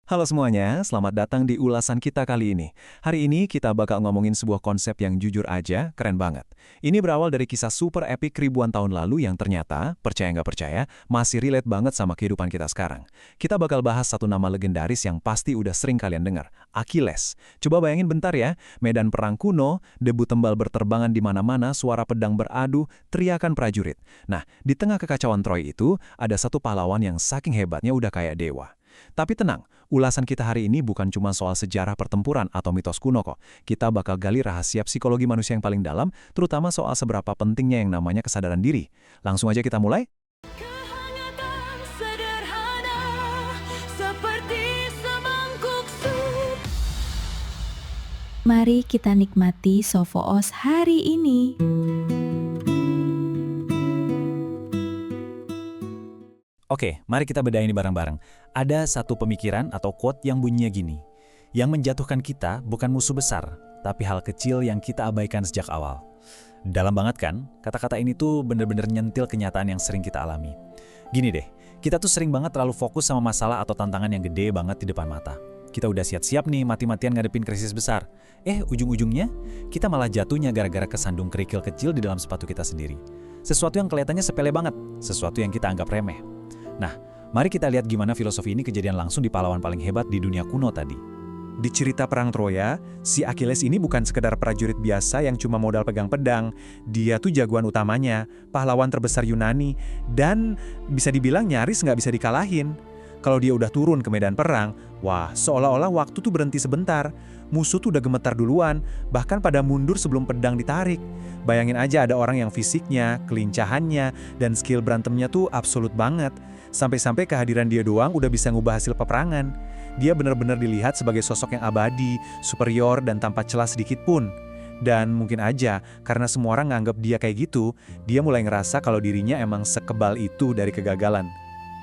Halo semuanya, selamat datang di ulasan kita kali ini. Hari ini kita bakal ngomongin sebuah konsep yang jujur aja, keren banget. Ini berawal dari kisah super epic ribuan tahun lalu yang ternyata, percaya nggak percaya, masih relate banget sama kehidupan kita sekarang. Kita bakal bahas satu nama legendaris yang pasti udah sering kalian dengar, Achilles. Coba bayangin bentar ya, medan perang kuno, debu tembal berterbangan di mana-mana, suara pedang beradu, teriakan prajurit. Nah, di tengah kekacauan Troy itu, ada satu pahlawan yang saking hebatnya udah kayak dewa. Tapi tenang, ulasan kita hari ini bukan cuma soal sejarah pertempuran atau mitos kuno kok. Kita bakal gali rahasia psikologi manusia yang paling dalam, terutama soal seberapa pentingnya yang namanya kesadaran diri. Langsung aja kita mulai? Kehangatan sederhana seperti semangkuk sup. Mari kita nikmati Sofoos hari ini. Oke, mari kita bedain ini bareng-bareng. Ada satu pemikiran atau quote yang bunyinya gini. Yang menjatuhkan kita bukan musuh besar, tapi hal kecil yang kita abaikan sejak awal. Dalam banget kan? Kata-kata ini tuh bener-bener nyentil kenyataan yang sering kita alami. Gini deh, kita tuh sering banget terlalu fokus sama masalah atau tantangan yang gede banget di depan mata. Kita udah siap-siap nih mati-matian ngadepin krisis besar. Ujung-ujungnya, kita malah jatuhnya gara-gara kesandung kerikil kecil di dalam sepatu kita sendiri. Sesuatu yang kelihatannya sepele banget, sesuatu yang kita anggap remeh. Nah, mari kita lihat gimana filosofi ini kejadian langsung di pahlawan paling hebat di dunia kuno tadi. Di cerita Perang Troya, si Achilles ini bukan sekedar prajurit biasa yang cuma modal pegang pedang. Dia tuh jagoan utamanya, pahlawan terbesar Yunani, dan bisa dibilang nyaris nggak bisa dikalahin. Kalau dia udah turun ke medan perang, wah, seolah-olah waktu tuh berhenti sebentar. Musuh tuh udah gemetar duluan, bahkan pada mundur sebelum pedang ditarik. Bayangin aja ada orang yang fisiknya, kelincahannya, dan skill berantemnya tuh absolut banget. Sampai-sampai kehadiran dia doang udah bisa ngubah hasil peperangan. Dia benar-benar dilihat sebagai sosok yang abadi, superior, dan tanpa celah sedikit pun. Dan mungkin aja, karena semua orang nganggap dia kayak gitu, dia mulai ngerasa kalau dirinya emang sekebal itu dari kegagalan.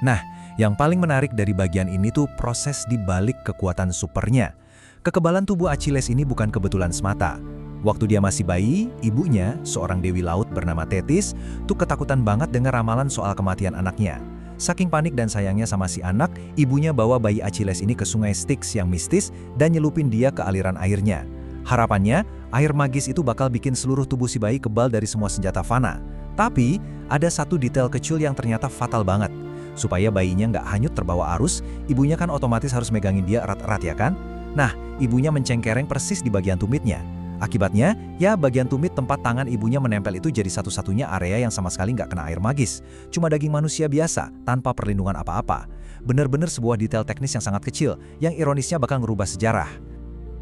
Nah, yang paling menarik dari bagian ini tuh proses di balik kekuatan supernya. Kekebalan tubuh Achilles ini bukan kebetulan semata. Waktu dia masih bayi, ibunya, seorang dewi laut bernama Thetis, tuh ketakutan banget dengar ramalan soal kematian anaknya. Saking panik dan sayangnya sama si anak, ibunya bawa bayi Achilles ini ke sungai Styx yang mistis dan nyelupin dia ke aliran airnya. Harapannya, air magis itu bakal bikin seluruh tubuh si bayi kebal dari semua senjata fana. Tapi, ada satu detail kecil yang ternyata fatal banget. Supaya bayinya nggak hanyut terbawa arus, ibunya kan otomatis harus megangin dia erat-erat ya kan? Nah, ibunya mencengkereng persis di bagian tumitnya. Akibatnya, ya bagian tumit tempat tangan ibunya menempel itu jadi satu-satunya area yang sama sekali nggak kena air magis. Cuma daging manusia biasa, tanpa perlindungan apa-apa. Bener-bener sebuah detail teknis yang sangat kecil, yang ironisnya bakal ngerubah sejarah.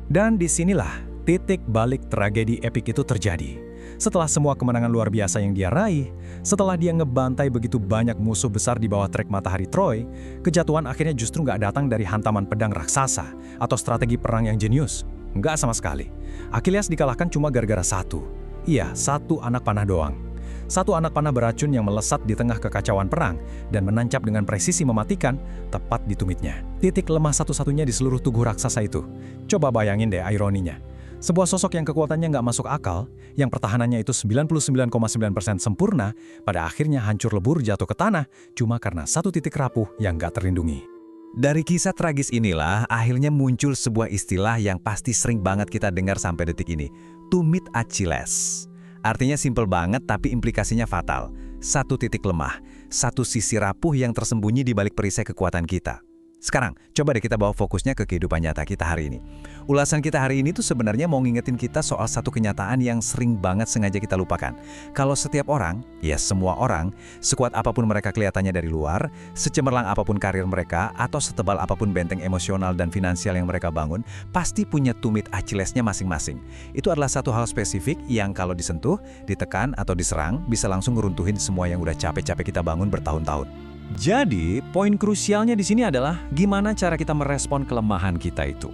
Dan disinilah titik balik tragedi epik itu terjadi. Setelah semua kemenangan luar biasa yang dia raih, setelah dia ngebantai begitu banyak musuh besar di bawah terik matahari Troy, kejatuhan akhirnya justru nggak datang dari hantaman pedang raksasa atau strategi perang yang jenius. Nggak sama sekali. Achilles dikalahkan cuma gara-gara satu. Iya, satu anak panah doang. Satu anak panah beracun yang melesat di tengah kekacauan perang dan menancap dengan presisi mematikan tepat di tumitnya. Titik lemah satu-satunya di seluruh tubuh raksasa itu. Coba bayangin deh ironinya. Sebuah sosok yang kekuatannya nggak masuk akal, yang pertahanannya itu 99,9% sempurna, pada akhirnya hancur lebur jatuh ke tanah cuma karena satu titik rapuh yang nggak terlindungi. Dari kisah tragis inilah, akhirnya muncul sebuah istilah yang pasti sering banget kita dengar sampai detik ini. Tumit Achilles. Artinya simpel banget tapi implikasinya fatal. Satu titik lemah, satu sisi rapuh yang tersembunyi di balik perisai kekuatan kita. Sekarang, coba deh kita bawa fokusnya ke kehidupan nyata kita hari ini. Ulasan kita hari ini tuh sebenarnya mau ngingetin kita soal satu kenyataan yang sering banget sengaja kita lupakan. Kalau setiap orang, ya semua orang, sekuat apapun mereka kelihatannya dari luar, secemerlang apapun karir mereka, atau setebal apapun benteng emosional dan finansial yang mereka bangun, pasti punya tumit Achillesnya masing-masing. Itu adalah satu hal spesifik yang kalau disentuh, ditekan, atau diserang, bisa langsung ngeruntuhin semua yang udah capek-capek kita bangun bertahun-tahun. Jadi, poin krusialnya di sini adalah gimana cara kita merespon kelemahan kita itu.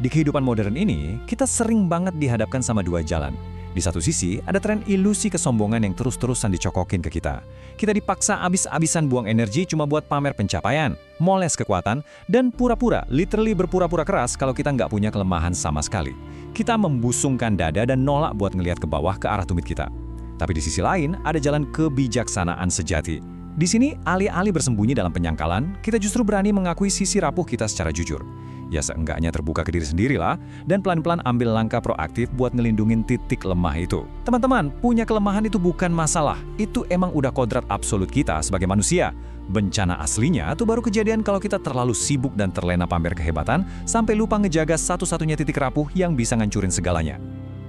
Di kehidupan modern ini, kita sering banget dihadapkan sama dua jalan. Di satu sisi, ada tren ilusi kesombongan yang terus-terusan dicokokin ke kita. Kita dipaksa abis-abisan buang energi cuma buat pamer pencapaian, moles kekuatan, dan pura-pura, literally berpura-pura keras kalau kita nggak punya kelemahan sama sekali. Kita membusungkan dada dan nolak buat ngelihat ke bawah ke arah tumit kita. Tapi di sisi lain, ada jalan kebijaksanaan sejati. Di sini, alih-alih bersembunyi dalam penyangkalan, kita justru berani mengakui sisi rapuh kita secara jujur. Ya seenggaknya terbuka ke diri sendiri lah, dan pelan-pelan ambil langkah proaktif buat ngelindungin titik lemah itu. Teman-teman, punya kelemahan itu bukan masalah. Itu emang udah kodrat absolut kita sebagai manusia. Bencana aslinya tuh baru kejadian kalau kita terlalu sibuk dan terlena pamer kehebatan sampai lupa ngejaga satu-satunya titik rapuh yang bisa ngancurin segalanya.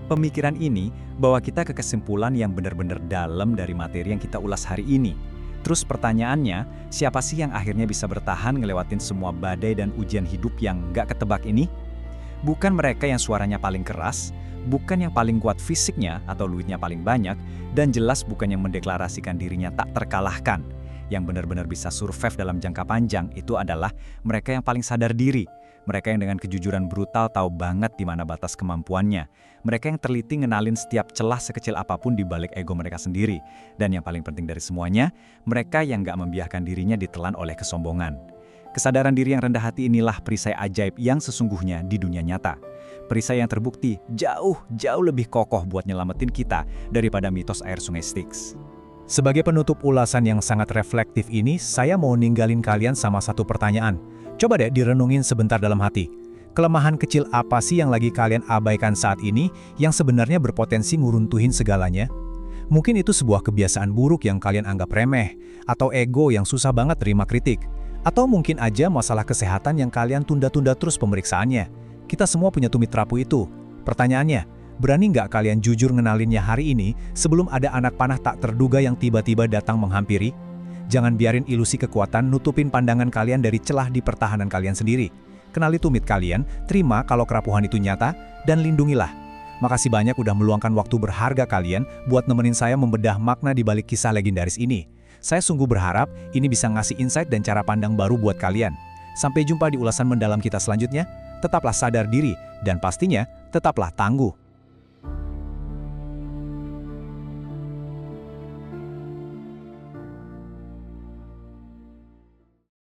Pemikiran ini bawa kita ke kesimpulan yang benar-benar dalam dari materi yang kita ulas hari ini. Terus pertanyaannya, siapa sih yang akhirnya bisa bertahan ngelewatin semua badai dan ujian hidup yang nggak ketebak ini? Bukan mereka yang suaranya paling keras, bukan yang paling kuat fisiknya atau duitnya paling banyak, dan jelas bukan yang mendeklarasikan dirinya tak terkalahkan. Yang benar-benar bisa survive dalam jangka panjang itu adalah mereka yang paling sadar diri. Mereka yang dengan kejujuran brutal tahu banget di mana batas kemampuannya. Mereka yang teliti ngenalin setiap celah sekecil apapun di balik ego mereka sendiri. Dan yang paling penting dari semuanya, mereka yang nggak membiarkan dirinya ditelan oleh kesombongan. Kesadaran diri yang rendah hati inilah perisai ajaib yang sesungguhnya di dunia nyata. Perisai yang terbukti jauh lebih kokoh buat nyelamatin kita daripada mitos air sungai Styx. Sebagai penutup ulasan yang sangat reflektif ini, saya mau ninggalin kalian sama satu pertanyaan. Coba deh direnungin sebentar dalam hati. Kelemahan kecil apa sih yang lagi kalian abaikan saat ini yang sebenarnya berpotensi nguruntuhin segalanya? Mungkin itu sebuah kebiasaan buruk yang kalian anggap remeh, atau ego yang susah banget terima kritik, atau mungkin aja masalah kesehatan yang kalian tunda-tunda terus pemeriksaannya. Kita semua punya tumit rapuh itu. Pertanyaannya, berani nggak kalian jujur ngenalinnya hari ini sebelum ada anak panah tak terduga yang tiba-tiba datang menghampiri? Jangan biarin ilusi kekuatan nutupin pandangan kalian dari celah di pertahanan kalian sendiri. Kenali tumit kalian, terima kalau kerapuhan itu nyata, dan lindungilah. Makasih banyak udah meluangkan waktu berharga kalian buat nemenin saya membedah makna di balik kisah legendaris ini. Saya sungguh berharap ini bisa ngasih insight dan cara pandang baru buat kalian. Sampai jumpa di ulasan mendalam kita selanjutnya. Tetaplah sadar diri, dan pastinya tetaplah tangguh.